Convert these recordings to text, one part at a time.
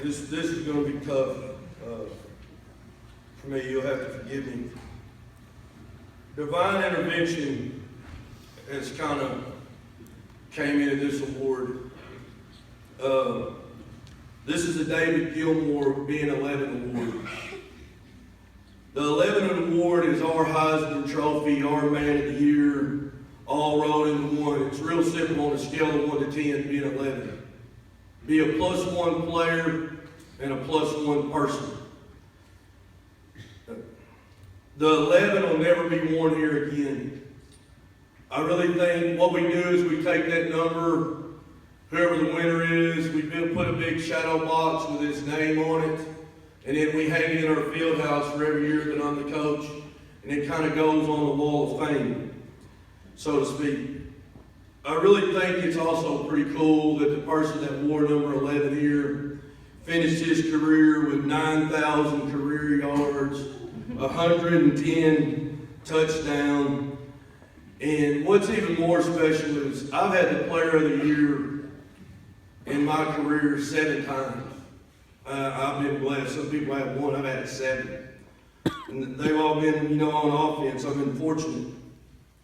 This is going to be tough for me. You'll have to forgive me. Divine intervention has kind of came into this award. This is the David Gilmore Be 11 award. The 11 award is our Heisman Trophy, our Man of the Year, all rolled into one. It's real simple on a scale of 1 to 10, being 11. Be a +1 player and a +1 person. The 11 will never be worn here again. I really think what we do is we take that number, whoever the winner is, we put a big shadow box with his name on it, and then we hang it in our field house for every year that I'm the coach, and it kind of goes on the wall of fame, so to speak. I really think it's also pretty cool that the person that wore number 11 here finished his career with 9,000 career yards, 110 touchdowns, and what's even more special is I've had the Player of the Year in my career 7 times. I've been blessed. Some people have 1, I've had 7. And they've all been, on offense. I've been fortunate.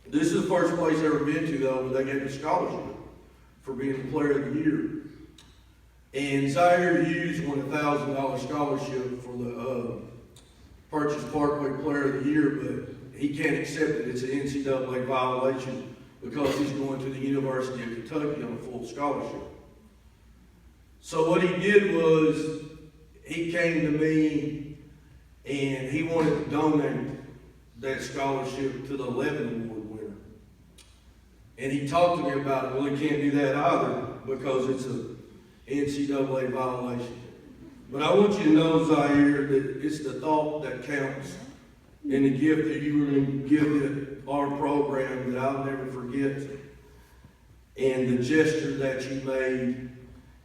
This is the first place I've ever been to, though, where they gave a scholarship for being the Player of the Year. And Zaire Hughes won a $1,000 scholarship for the Purchase Parkway Player of the Year, but he can't accept it. It's an NCAA violation because he's going to the University of Kentucky on a full scholarship. So what he did was he came to me and he wanted to donate that scholarship to the 11 award winner. And he talked to me about it. Well, he can't do that either because it's an NCAA violation. But I want you to know, Zaire, that it's the thought that counts and the gift that you were going to give to our program that I'll never forget, and the gesture that you made,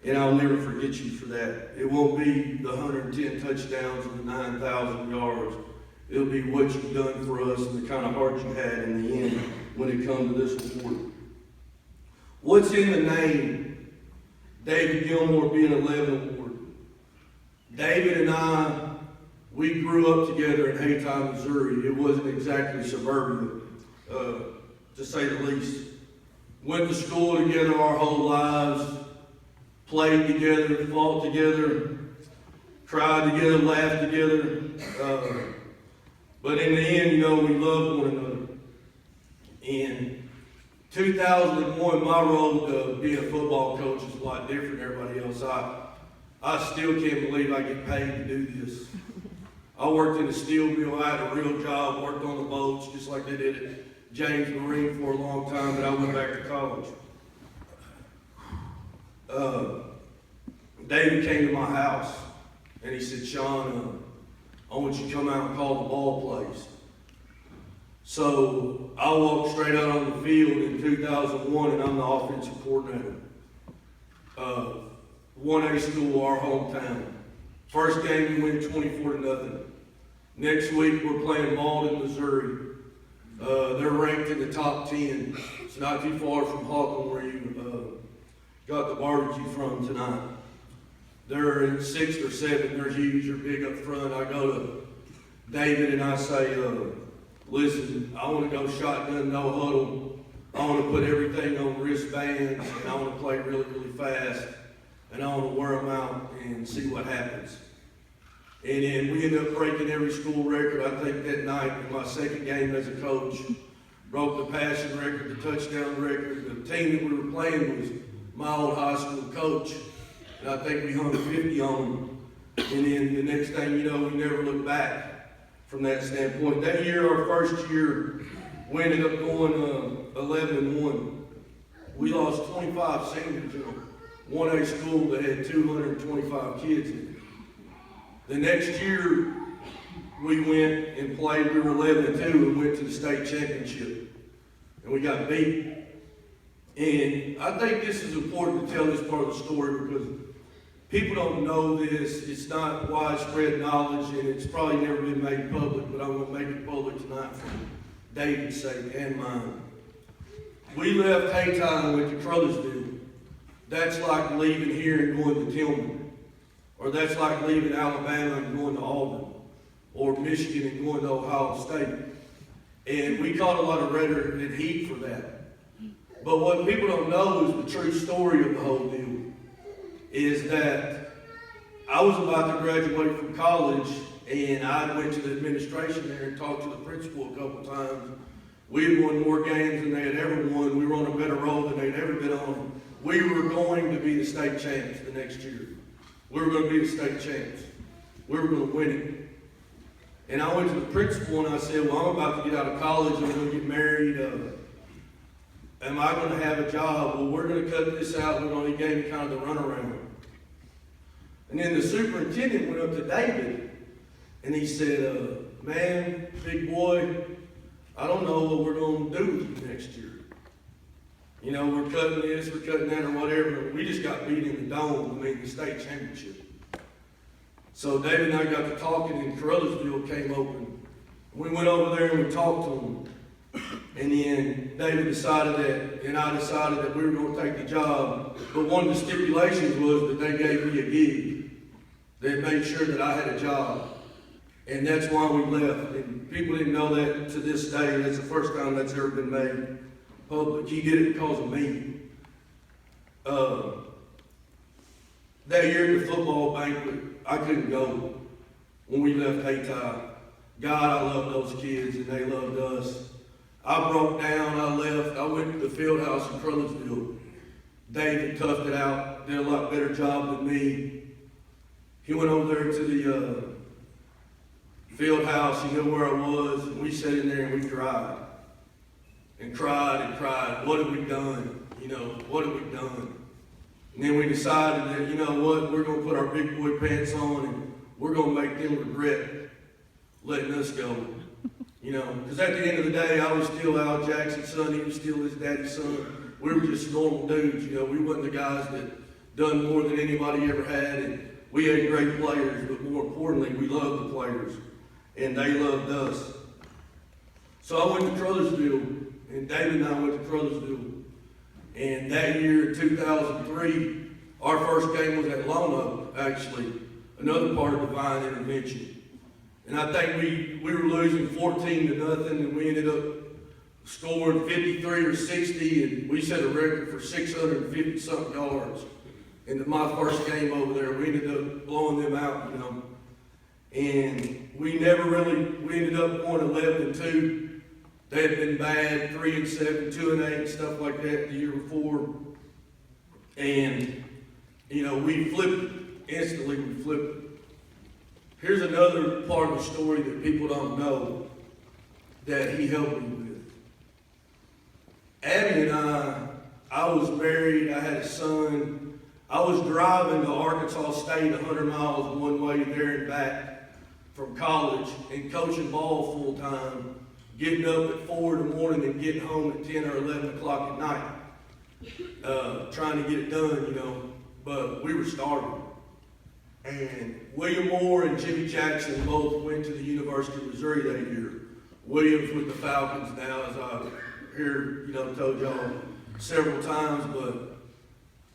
and I'll never forget you for that. It won't be the 110 touchdowns and the 9,000 yards. It'll be what you've done for us and the kind of heart you had in the end when it comes to this award. What's in the name? David Gilmore Be 11 award. David and I, we grew up together in Haytime, Missouri. It wasn't exactly suburban, to say the least. Went to school together our whole lives, played together, fought together, cried together, laughed together. But in the end, we loved one another. In 2001, my road to being a football coach is a lot different than everybody else. I still can't believe I get paid to do this. I worked in a steel mill. I had a real job, worked on the boats, just like they did at James Marine for a long time, but I went back to college. David came to my house, and he said, Shawn, I want you to come out and call the ball plays. So I walked straight out on the field in 2001, and I'm the offensive coordinator. 1A school, our hometown. First game, we win 24-0. Next week, we're playing Malden, Missouri. They're ranked in the top 10. It's not too far from Hawthorne, where you got the barbecue from tonight. They're in 6th or 7th. They're huge. They're big up front. I go to David and I say, listen, I want to go shotgun, no huddle. I want to put everything on wristbands, and I want to play really, really fast. And I want to wear them out and see what happens. And then we ended up breaking every school record. I think that night, in my second game as a coach, broke the passing record, the touchdown record. The team that we were playing was my old high school coach. And I think we hung 50 on them. And then the next thing you know, we never looked back from that standpoint. That year, our first year, we ended up going 11-1. We lost 25 seniors in a 1A school that had 225 kids in it. The next year, we went and played. We were 11-2 and went to the state championship. And we got beat. And I think this is important to tell this part of the story because people don't know this. It's not widespread knowledge, and it's probably never been made public, but I'm going to make it public tonight for David's sake and mine. We left Haytime and went to Crothersville. That's like leaving here and going to Tillman. Or that's like leaving Alabama and going to Auburn, or Michigan and going to Ohio State. And we caught a lot of rhetoric and heat for that. But what people don't know is the true story of the whole deal is that I was about to graduate from college, and I went to the administration there and talked to the principal a couple times. We had won more games than they had ever won. We were on a better roll than they'd ever been on. We were going to be the state champs the next year. We were going to be the state champs. We were going to win it. And I went to the principal and I said, well, I'm about to get out of college. I'm going to get married. Am I going to have a job? Well, we're going to cut this out. We're going to give him kind of the runaround. And then the superintendent went up to David and he said, man, big boy, I don't know what we're going to do with you next year. You know, we're cutting this, we're cutting that, or whatever. We just got beat in the dome, the state championship. So David and I got to talking, and Carruthersville came open. We went over there and we talked to them. And then David decided that, and I decided that we were going to take the job. But one of the stipulations was that they gave me a gig. They made sure that I had a job. And that's why we left. And people didn't know that to this day. That's the first time that's ever been made public. He did it because of me. That year at the football banquet, I couldn't go when we left Hayti. God, I love those kids, and they loved us. I broke down, I left, I went to the field house in Carruthersville. David toughed it out, did a lot better job than me. He went over there to the field house, he knew where I was, and we sat in there and we cried. And cried and cried. What have we done? You know, what have we done? And then we decided that, you know what, we're going to put our big boy pants on and we're going to make them regret letting us go. You know, because at the end of the day, I was still Al Jackson's son, he was still his daddy's son. We were just normal dudes, you know. We wasn't the guys that done more than anybody ever had, and we had great players, but more importantly, we loved the players, and they loved us. So I went to Carruthersville, and David and I went to Carruthersville. And that year, 2003, our first game was at Lone Oak, actually, another part of divine intervention. And I think we were losing 14-0, and we ended up scoring 53 or 60, and we set a record for 650-something yards. And my first game over there, we ended up blowing them out, you know. And we ended up going 11-2. They had been bad, 3-7, 2-8, stuff like that the year before. And, you know, we flipped it. Instantly, we flipped it. Here's another part of the story that people don't know that he helped me with. Abby and I was married, I had a son. I was driving to Arkansas State 100 miles one way there and back from college and coaching ball full time. Getting up at 4 in the morning and getting home at 10 or 11 o'clock at night. Trying to get it done, you know, but we were starving. And William Moore and Jimmy Jackson both went to the University of Missouri that year. Williams with the Falcons now, as I hear, you know, told y'all several times, but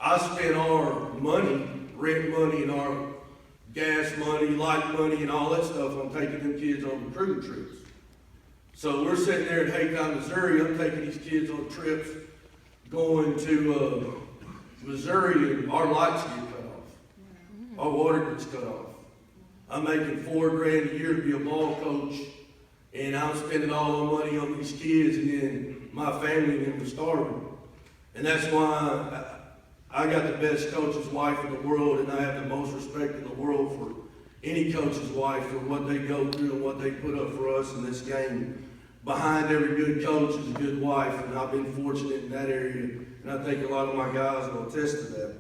I spent our money, rent money and our gas money, light money and all that stuff on taking them kids on recruiting trips. So we're sitting there in Hayti, Missouri. I'm taking these kids on trips, going to Missouri, and our lights get cut off. Our water gets cut off. I'm making $4,000 a year to be a ball coach, and I'm spending all the money on these kids, and then my family and them were starving. And that's why I got the best coach's wife in the world, and I have the most respect in the world for any coach's wife, for what they go through and what they put up for us in this game. Behind every good coach is a good wife, and I've been fortunate in that area, and I think a lot of my guys will attest to that.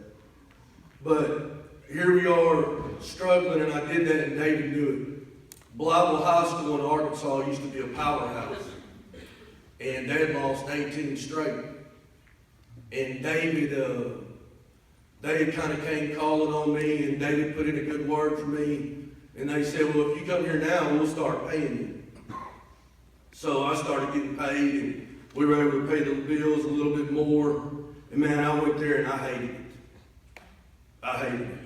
But here we are struggling, and I did that, and David knew it. Blytheville High School in Arkansas used to be a powerhouse, and they had lost 18 straight. And David, they kind of came calling on me, and David put in a good word for me. And they said, well, if you come here now, we'll start paying you. So I started getting paid, and we were able to pay the bills a little bit more. And man, I went there and I hated it. I hated it.